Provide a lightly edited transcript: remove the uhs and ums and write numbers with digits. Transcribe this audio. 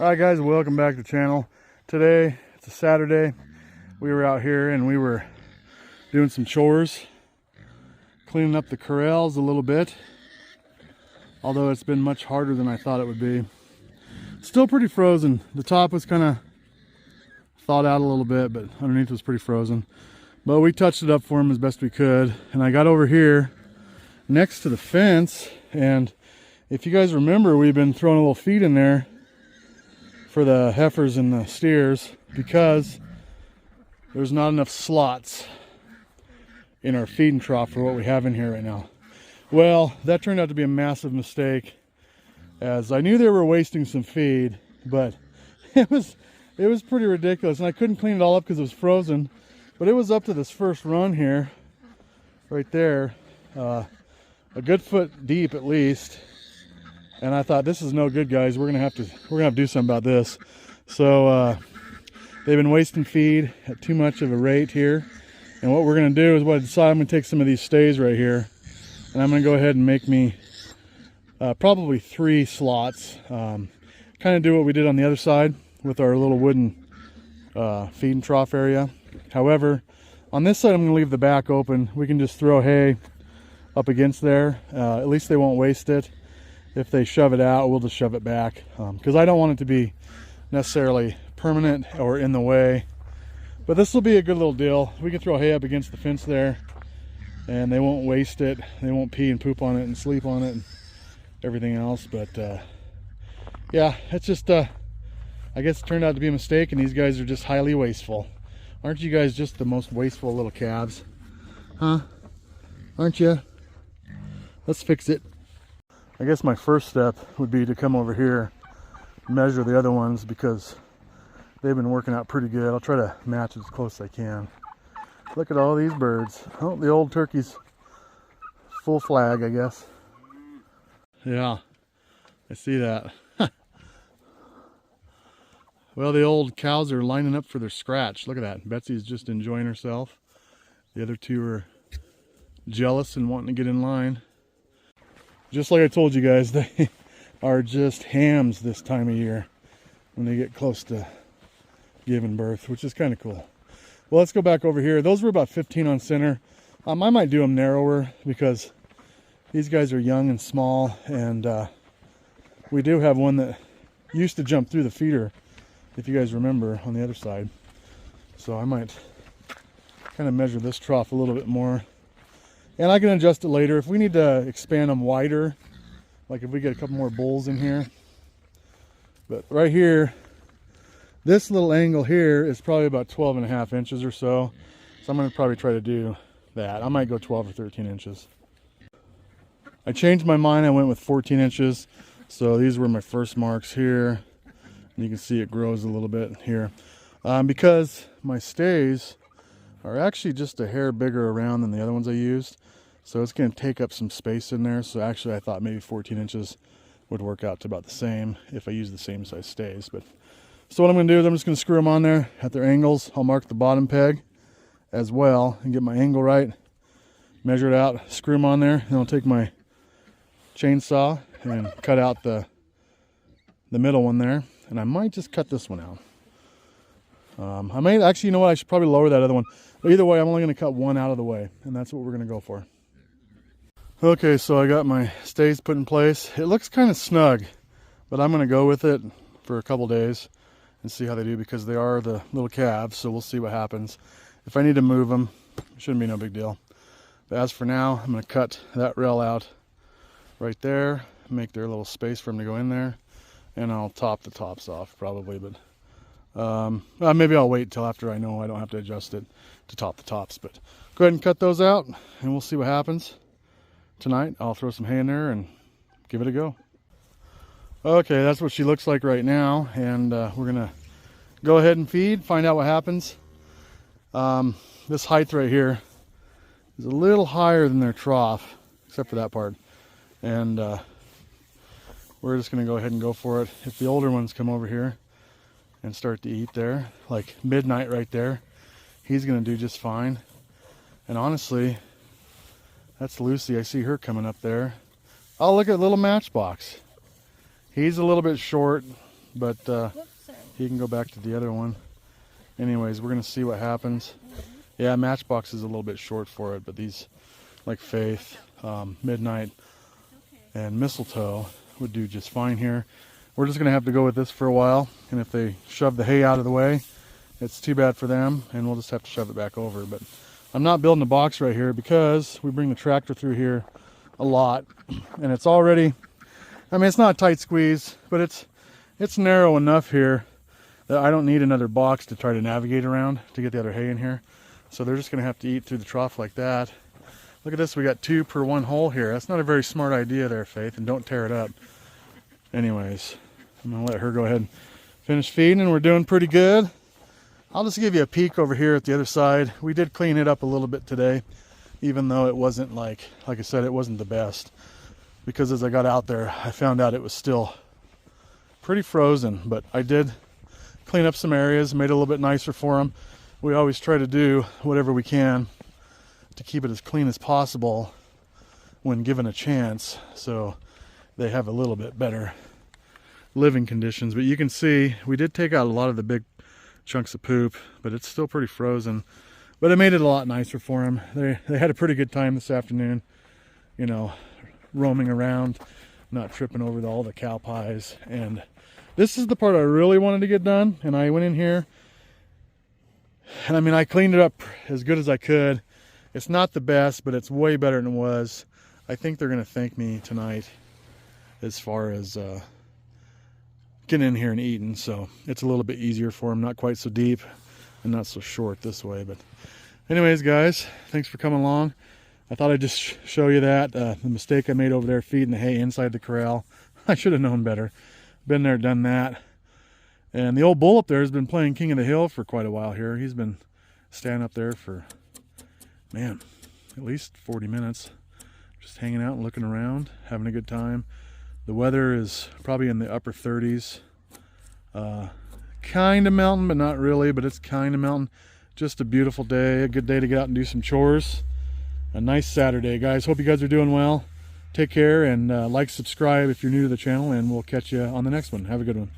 Alright guys, welcome back to the channel. Today, it's a Saturday. We were out here and we were doing some chores, cleaning up the corrals a little bit, although it's been much harder than I thought it would be. Still pretty frozen. The top was kind of thawed out a little bit, but underneath was pretty frozen. But we touched it up for him as best we could, and I got over here next to the fence, and if you guys remember, we've been throwing a little feed in there for the heifers and the steers because there's not enough slots in our feeding trough for what we have in here right now. Well, that turned out to be a massive mistake, as I knew they were wasting some feed, but it was pretty ridiculous, and I couldn't clean it all up because it was frozen. But it was up to this first run here, right there, a good foot deep at least. And I thought, this is no good, guys. We're gonna have to do something about this. So they've been wasting feed at too much of a rate here. And what we're gonna do is, what I decided, I'm gonna take some of these stays right here, and I'm gonna go ahead and make me probably 3 slots. Kind of do what we did on the other side with our little wooden feeding trough area. However, on this side, I'm gonna leave the back open. We can just throw hay up against there. At least they won't waste it. If they shove it out, we'll just shove it back, because I don't want it to be necessarily permanent or in the way. But this will be a good little deal. We can throw hay up against the fence there, and they won't waste it. They won't pee and poop on it and sleep on it and everything else. But yeah, it's just I guess it turned out to be a mistake, and these guys are just highly wasteful. Aren't you guys just the most wasteful little calves? Huh? Aren't you? Let's fix it. I guess my first step would be to come over here, measure the other ones, because they've been working out pretty good. I'll try to match as close as I can. Look at all these birds. Oh, the old turkey's full flag, I guess. Yeah, I see that. Well, the old cows are lining up for their scratch. Look at that. Betsy's just enjoying herself. The other two are jealous and wanting to get in line. Just like I told you guys, they are just hams this time of year when they get close to giving birth, which is kind of cool. Well, let's go back over here. Those were about 15 on center. I might do them narrower because these guys are young and small, and we do have one that used to jump through the feeder, if you guys remember, on the other side. So I might kind of measure this trough a little bit more. And I can adjust it later if we need to expand them wider, like if we get a couple more bulls in here. But right here, this little angle here is probably about 12.5 inches or so. So I'm going to probably try to do that. I might go 12 or 13 inches. I changed my mind. I went with 14 inches. So these were my first marks here. And you can see it grows a little bit here. Because my stays are actually just a hair bigger around than the other ones I used. So it's going to take up some space in there. So actually I thought maybe 14 inches would work out to about the same if I use the same size stays. But so what I'm going to do is I'm just going to screw them on there at their angles. I'll mark the bottom peg as well and get my angle right. Measure it out, screw them on there. Then I'll take my chainsaw and cut out the middle one there. And I might just cut this one out. I may actually, you know what, I should probably lower that other one. But either way, I'm only going to cut one out of the way, and that's what we're going to go for. Okay, so I got my stays put in place. It looks kind of snug, but I'm going to go with it for a couple days and see how they do, because they are the little calves, so we'll see what happens. If I need to move them, it shouldn't be no big deal. But as for now, I'm going to cut that rail out right there, make their little space for them to go in there, and I'll top the tops off probably, but maybe I'll wait until after I know I don't have to adjust it to top the tops. But go ahead and cut those out, and we'll see what happens. Tonight I'll throw some hay in there and give it a go. Okay, that's what she looks like right now, and we're gonna go ahead and feed, find out what happens. This height right here is a little higher than their trough, except for that part, and we're just gonna go ahead and go for it. If the older ones come over here and start to eat there, like midnight right there, he's gonna do just fine. And honestly, that's Lucy. I see her coming up there. Oh, look at little Matchbox. He's a little bit short, but he can go back to the other one. Anyways, we're gonna see what happens. Yeah, Matchbox is a little bit short for it, but these, like Faith, Midnight, and Mistletoe would do just fine here. We're just gonna have to go with this for a while, and if they shove the hay out of the way, it's too bad for them, and we'll just have to shove it back over. But I'm not building a box right here because we bring the tractor through here a lot, and it's already, I mean, it's not a tight squeeze, but it's narrow enough here that I don't need another box to try to navigate around to get the other hay in here. So they're just gonna have to eat through the trough like that. Look at this, we got 2 per 1 hole here. That's not a very smart idea there, Faith, and don't tear it up. Anyways, I'm gonna let her go ahead and finish feeding, and we're doing pretty good. I'll just give you a peek over here at the other side. We did clean it up a little bit today, even though it wasn't like I said, it wasn't the best. Because as I got out there, I found out it was still pretty frozen, but I did clean up some areas, made it a little bit nicer for them. We always try to do whatever we can to keep it as clean as possible when given a chance, so they have a little bit better living conditions. But you can see we did take out a lot of the big chunks of poop, but it's still pretty frozen. But it made it a lot nicer for them. They had a pretty good time this afternoon, you know, roaming around, not tripping over all the cow pies. And this is the part I really wanted to get done, and I went in here, and I mean, I cleaned it up as good as I could. It's not the best, but it's way better than it was. I think they're going to thank me tonight as far as getting in here and eating. So it's a little bit easier for them, not quite so deep and not so short this way. But anyways, guys, thanks for coming along. I thought I'd just show you that, the mistake I made over there feeding the hay inside the corral. I should have known better. Been there, done that. And the old bull up there has been playing King of the Hill for quite a while here. He's been standing up there for, man, at least 40 minutes. Just hanging out and looking around, having a good time. The weather is probably in the upper 30s. Kind of mountain, but not really, but it's kind of mountain. Just a beautiful day, a good day to get out and do some chores. A nice Saturday, guys. Hope you guys are doing well. Take care, and like, subscribe if you're new to the channel, and we'll catch you on the next one. Have a good one.